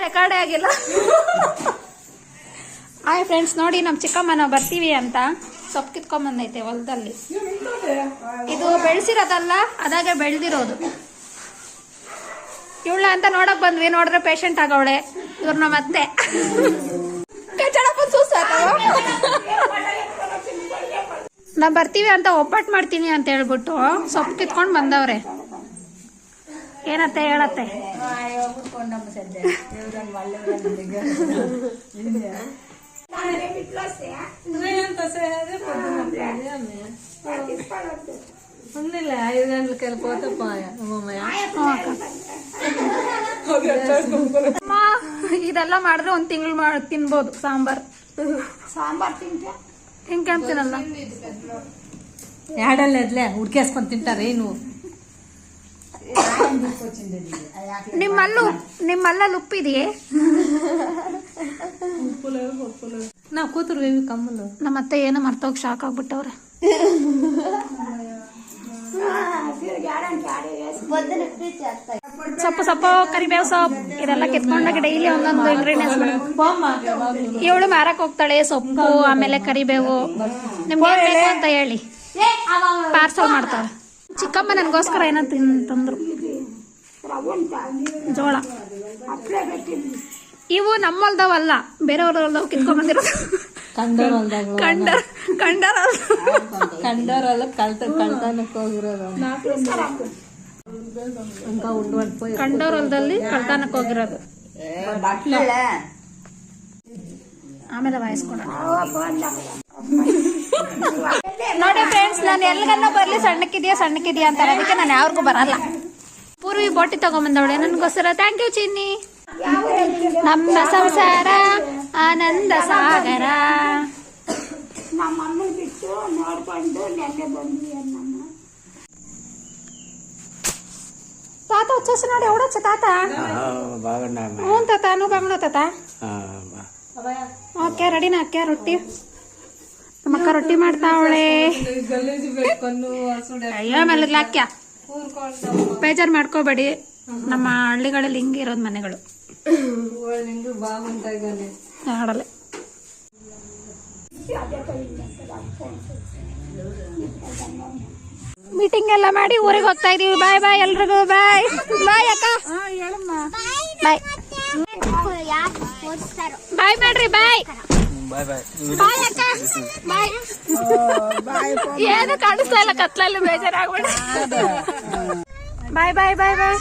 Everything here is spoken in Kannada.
ರೆಕಾರ್ಡೇ ಆಗಿಲ್ಲ. ಹಾಯ್ ಫ್ರೆಂಡ್ಸ್, ನೋಡಿ ನಮ್ಮ ಚಿಕ್ಕಮ್ಮ ನಾವು ಬರ್ತೀವಿ ಅಂತ ಸೊಪ್ಪು ಕಿತ್ಕೊಂಡ್ಬಂದೈತೆ ಹೊಲದಲ್ಲಿ. ಇದು ಬೆಳೆಸಿರೋದಲ್ಲ, ಅದಾಗೆ ಬೆಳೆದಿರೋದು. ಇವಳ ಅಂತ ನೋಡಕ್ ಬಂದ್ವಿ. ನೋಡ್ರೆ ಪೇಷಂಟ್ ಆಗವಳೆ ಇವ್ರನ್ನ ಮತ್ತೆ. ನಾವ್ ಬರ್ತೀವಿ ಅಂತ ಒಬ್ಬಟ್ಟು ಮಾಡ್ತೀನಿ ಅಂತ ಹೇಳ್ಬಿಟ್ಟು ಸೊಪ್ಪು ಕಿತ್ಕೊಂಡ್ ಬಂದವ್ರೆ. ಏನತ್ತೆ ಹೇಳತ್ತೆ? ఉందిలే 5 గంటలకు వెళ్ళిపోతే పోయా. ಇದೆಲ್ಲ ಮಾಡಿದ್ರೆ 1 ತಿಂಗಳು ತಿನ್ಬೋದು. ಸಾಂಬಾರ್ ತಿಂತೆ ಹಿಂಗೆ ಅಂತೀನಲ್ಲ. ఏడలేదులే ఉడికేసుకొని తింటారు. నువ్వు ನಿಮ್ಮಲ್ಲಿ ಉಪ್ಪಿದೆಯೇ? నా కూతురు వేవి కమ్ములు. ನಮ್ಮ ಅತ್ತೆ ಏನೋ ಮರ್ತೋಗಿ ಶಾಕ್ ಆಗ್ಬಿಟ್ಟವ್ರೆ. ಸೊಪ್ಪು ಕರಿಬೇವು ಸೊಪ್ಪು ಇದೆಲ್ಲ ಕಿತ್ಕೊಂಡಾಗ ಡೈಲಿ ಒಂದೊಂದು ಇಂಗ್ರೀಡಿಯೆಂಟ್ಸ್. ಇವಳು ಮಾರಕ್ ಹೋಗ್ತಾಳೆ ಸೊಪ್ಪು, ಆಮೇಲೆ ಕರಿಬೇವು. ನಿಮ್ಗೆ ಏನ್ ಬೇಕು ಅಂತ ಹೇಳಿ ಪಾರ್ಸಲ್ ಮಾಡ್ತಾಳೆ. ಚಿಕ್ಕಮ್ಮ ನನಗೋಸ್ಕರ ಏನೋ ತಂದ್ರು, ಜೋಳ. ಇವು ನಮ್ಮಲ್ದವಲ್ಲ, ಬೇರೆಯವ್ರಲ್ಲ ಕಿತ್ಕೊಂಡ್ಬಂದಿರೋದು. ಕಂಡೋರಲ್ದಲ್ಲಿ ಕಳ್ತನಕ್ಕೆ ಹೋಗಿರೋದು. ಆಮೇಲೆ ವಾಯಿಸ್ಕೊಳ. ನೋಡಿ ಫ್ರೆಂಡ್ಸ್, ನಾನು ಎಲ್ಗನ್ನ ಬರ್ಲಿ ಸಣ್ಣಕ್ಕಿದ್ಯಾ ಅಂತ ಅದಕ್ಕೆ ನಾನು ಯಾರಿಗೂ ಬರಲ್ಲ. ಪೂರ್ವಿ ಬೋಟಿ ತಗೊಂಬಂದವಳೆ ನನ್ಗೋಸ್ಕರ. ಥ್ಯಾಂಕ್ ಯು ಚಿನ್ನಿ. ನಮ್ಮ ಸಂಸಾರ ಆನಂದ ಸಾಗರ. ನಮ್ಮಮ್ಮ ಬಿಟ್ಟು ನೋಡ್ಕೊಂಡು ನೆನ್ನೆ ಬಂದ್ವಿ ನಮ್ಮ ತಾತ వచ్చేసి ನೋಡಿ ఎవడొచ్చు తాత? అవును తాత, నువ్వు బాగున్నావు తాత? ఓకే రెడీనా అక్క? రೊಟ್ಟಿ ನಮ್ಮಕ್ಕ ರೊಟ್ಟಿ ಮಾಡ್ತಾವಳೆ. ಅಯ್ಯೋ ಮೆಲ್ಲಗ್ಲ ಅಕ್ಕ, ಬೇಜಾರು ಮಾಡ್ಕೋಬೇಡಿ. ನಮ್ಮ ಹಳ್ಳಿಗಳಲ್ಲಿ ಹಿಂಗೆ ಇರೋದು ಮನೆಗಳು. ಆಡಲೆ ಮೀಟಿಂಗ್ ಎಲ್ಲ ಮಾಡಿ ಊರಿಗೆ ಹೋಗ್ತಾ ಇದೀವಿ. ಬಾಯ್ ಬಾಯ್ ಎಲ್ರಿಗೂ. ಬಾಯ್ ಬಾಯ್ ಅಕ್ಕ. ಬಾಯ್ ಬಾಯ್ ಮಾಡ್ರಿ. ಬಾಯ್ ಬಾಯ್ ಅಕ್ಕ. ಬಾಯ್. ಏನು ಕಾಣಿಸ್ತಾ ಇಲ್ಲ ಕತ್ಲಲ್ಲಿ, ಬೇಜಾರಾಗ್ಬೇಡ. ಬಾಯ್ ಬಾಯ್ ಬಾಯ್ ಬಾಯ್.